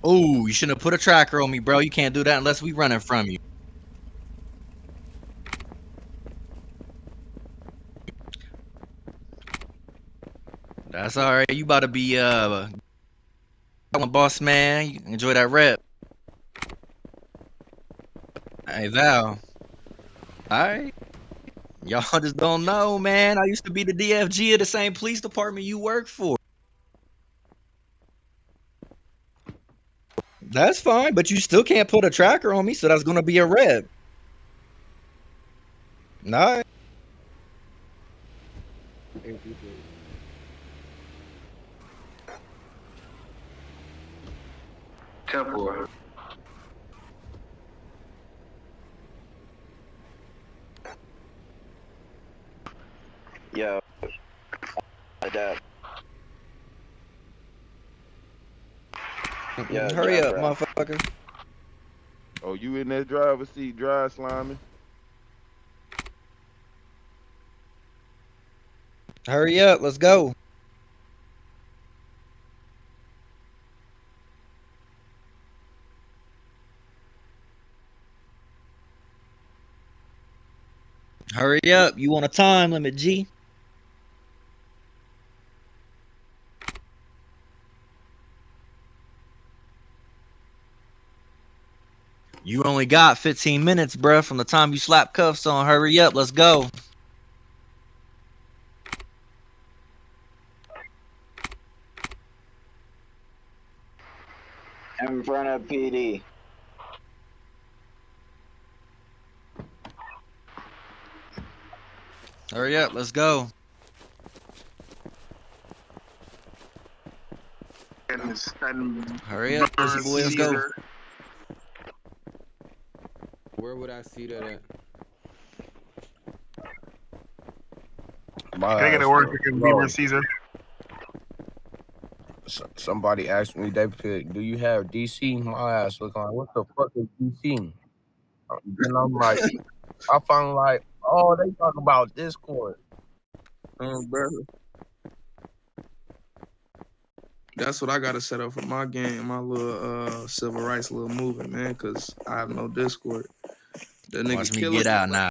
Oh, you shouldn't have put a tracker on me, bro. You can't do that unless we running from you. That's all right. You about to be boss man. You enjoy that rep. Hey Val. All right. Y'all just don't know, man. I used to be the DFG of the same police department you work for. That's fine, but you still can't put a tracker on me, so that's gonna be a rep. Nah. Temple. Yo, adapt. Yeah, Hurry yeah, up, bro. motherfucker. Oh, you in that driver's seat, dry slimy? Hurry up, let's go. Hurry up. You want a time limit, G? You only got 15 minutes, bruh, from the time you slap cuffs on. Hurry up, let's go. In front of PD. Hurry up, let's go. Hurry up, pussy boy, let's go. Where would I see that at? My Can I get ass to work look in low. Beaver Caesar? Somebody asked me, they put, do you have DC? My ass looking like, what the fuck is DC? And I'm like, I found like, oh, they talk about Discord. Brother. That's what I gotta set up for my game, my little civil rights little movement, man, cause I have no Discord. That nigga Watch me Killer get out now.